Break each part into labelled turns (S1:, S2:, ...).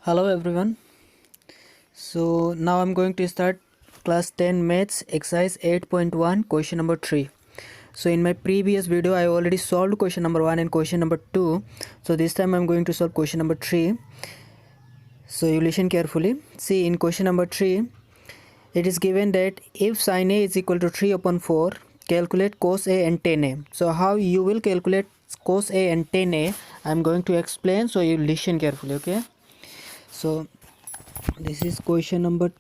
S1: Hello everyone. So now I'm going to start class 10 maths exercise 8.1 question number 3. So in my previous video I already solved question number 1 and question number 2. So this time I'm going to solve question number 3. So you listen carefully. See, in question number 3 it is given that if sin A is equal to 3 upon 4, calculate cos A and tan A. So how you will calculate cos A and tan A, I'm going to explain, so you listen carefully, okay? So this is question number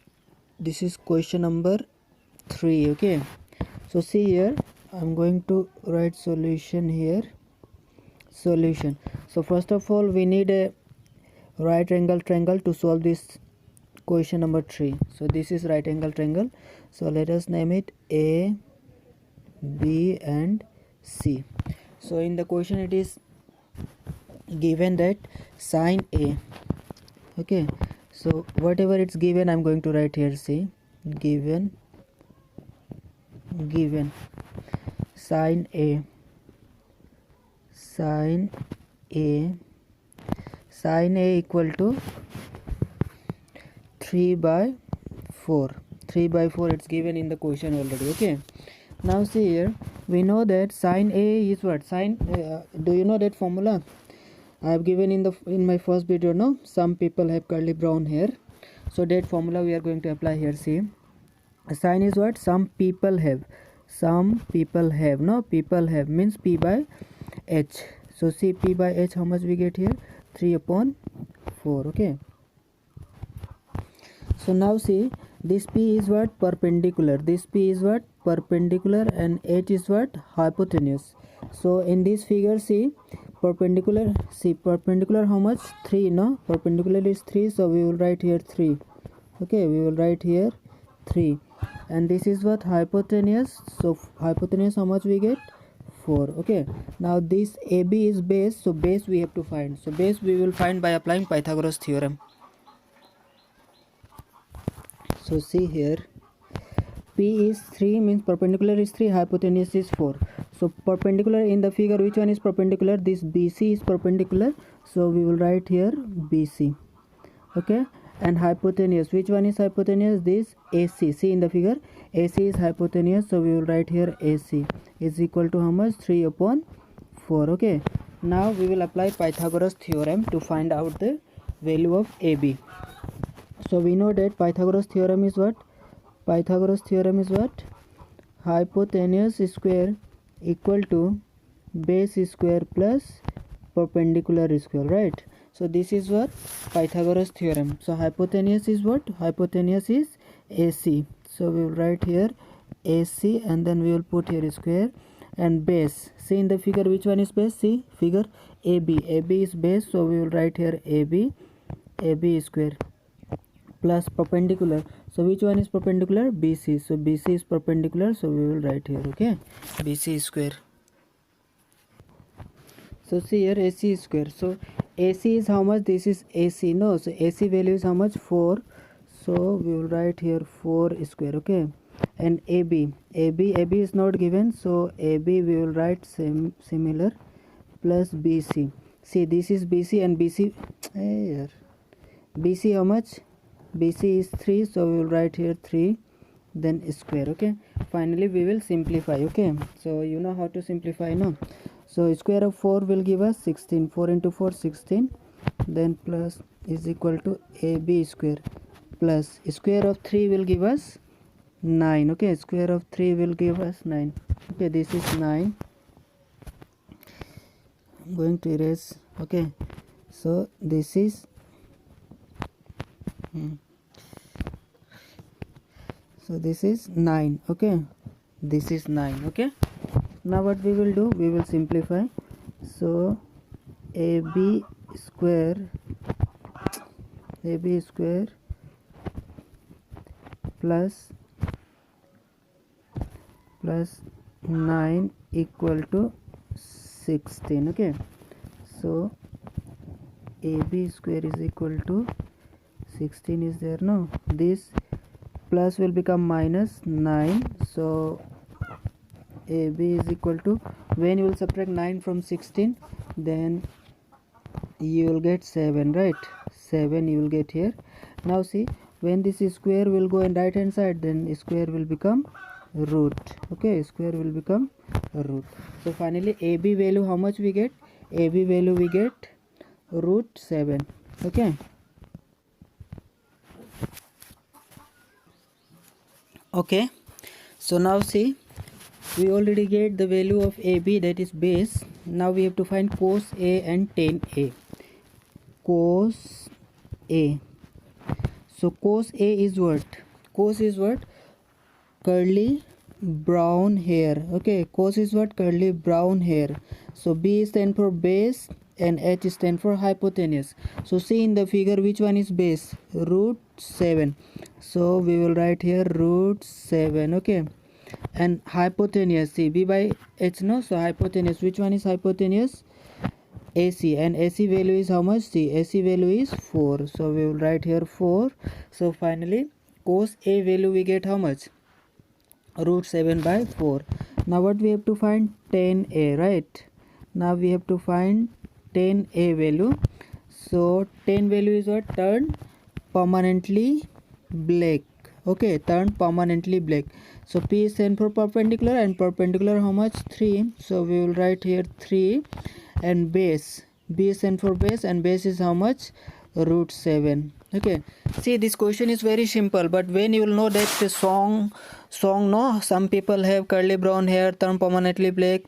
S1: 3, okay? So see here, I'm going to write solution here. Solution. So first of all we need a right angle triangle to solve this question number 3. So this is right angle triangle, so let us name it A, B and C. So in the question it is given that sin A, okay, so whatever it's given I'm going to write here. See, given sin A equal to 3 by 4. 3 by 4 it's given in the question already, okay? Now see here, we know that sin A is what? Do you know that formula I have given in my first video? No, some people have curly brown hair, so that formula we are going to apply here. See, sin is what? Some people have, no, people have means P by H. So see, P by H, how much we get here? 3 upon 4, okay? So now see, this P is what? Perpendicular. This P is what? Perpendicular, and H is what? Hypotenuse. So in this figure, see, perpendicular, how much? 3, no? Perpendicular is 3, so we will write here 3, okay? We will write here 3. And this is what? Hypotenuse. So hypotenuse, how much we get? 4, okay? Now this AB is base, so base we have to find. So base we will find by applying Pythagoras theorem. So see here, P is 3 means perpendicular is 3, hypotenuse is 4. So perpendicular in the figure, which one is perpendicular? This BC is perpendicular, so we will write here BC, okay? And hypotenuse, which one is hypotenuse? This AC. See in the figure, AC is hypotenuse, so we will write here AC is equal to how much? 3 upon 4, okay? Now we will apply Pythagoras theorem to find out the value of AB. So we know that Pythagoras theorem is what? Pythagoras theorem is what? Hypotenuse square equal to base square plus perpendicular square, right? So this is what? Pythagoras theorem. So hypotenuse is what? Hypotenuse is AC. So we will write here AC, and then we will put here square, and base. See in the figure, which one is base? See figure, AB. AB is base, so we will write here AB square plus perpendicular. So which one is perpendicular? BC. So BC is perpendicular, so we will write here, okay, BC square. So see here, AC square. So AC is how much? This is AC, no? So AC value is how much? 4. So we will write here 4 square, okay? And AB is not given, so AB we will write similar plus BC. See, this is BC, and BC, BC how much? BC is 3, so we will write here 3, then square, okay? Finally we will simplify, okay? So you know how to simplify, no? So square of 4 will give us 16. 4 into 4, 16. Then plus is equal to AB square plus square of 3 will give us 9, okay? Square of 3 will give us 9, okay? This is 9. I'm going to erase, okay? So this is so this is 9, okay? This is 9, okay? Now what we will do, we will simplify. So AB square plus 9 equal to 16, okay? So AB square is equal to 16 is there, no? This plus will become minus 9, so AB is equal to, when you will subtract 9 from 16, then you will get 7, right? 7 you will get here. Now see, when this square will go in right hand side, then square will become root. Okay, square will become root. So finally AB value, how much we get? AB value we get root 7. Okay. Okay, so now see, we already get the value of AB, that is base. Now we have to find cos A and tan A. Cos A. So cos A is what? Cos is what? Curly brown hair. Okay, cos is what? Curly brown hair. So B stand for base and H stand for hypotenuse. So see in the figure, which one is base? Root 7. So we will write here root 7. Okay, and hypotenuse, see B by H, no? So hypotenuse, which one is hypotenuse? AC, and AC value is how much? See, AC value is 4. So we will write here 4. So finally cos A value we get how much? Root 7 by 4. Now what we have to find? Tan A, right? Now we have to find tan A value. So tan value is what? Turn permanently black. Okay, turn permanently black. So P is stand for perpendicular, and perpendicular how much? 3. So we will write here 3. And base, B is stand for base, and base is how much? Root 7. Okay, see, this question is very simple, but when you will know that the song no, some people have curly brown hair, turn permanently black,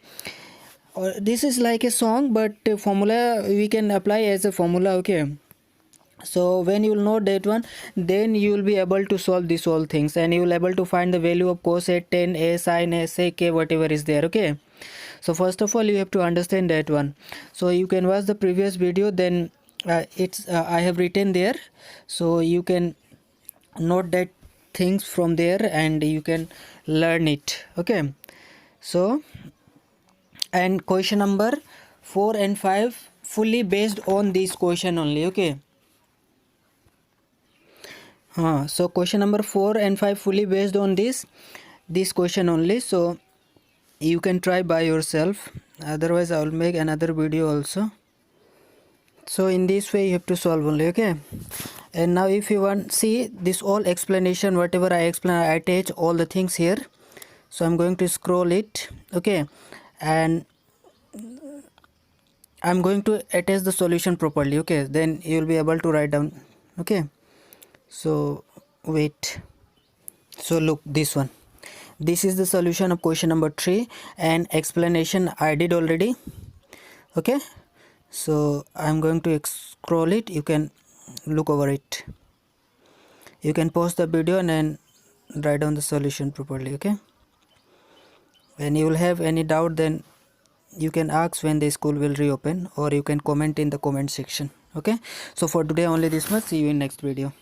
S1: or this is like a song, but formula we can apply as a formula. Okay, so when you will know that one, then you will be able to solve these all things, and you will able to find the value of cos A, tan A, sin A, sec A, whatever is there. Okay, so first of all you have to understand that one. So you can watch the previous video, then I have written there, so you can note that things from there and you can learn it. Okay, so and question number 4 and 5 fully based on this question only. Okay, so question number 4 and 5 fully based on this question only. So you can try by yourself, otherwise I will make another video also. So in this way you have to solve only. Okay, and now if you want see this all explanation, whatever I explain, I attach all the things here. So I'm going to scroll it. Okay, and I'm going to attach the solution properly. Okay, then you will be able to write down. Okay, so wait, so look, this one, this is the solution of question number 3, and explanation I did already. Okay, so I'm going to scroll it, you can look over it, you can pause the video and then write down the solution properly. Okay, when you will have any doubt, then you can ask when the school will reopen, or you can comment in the comment section. Okay, so for today only this much. See you in next video.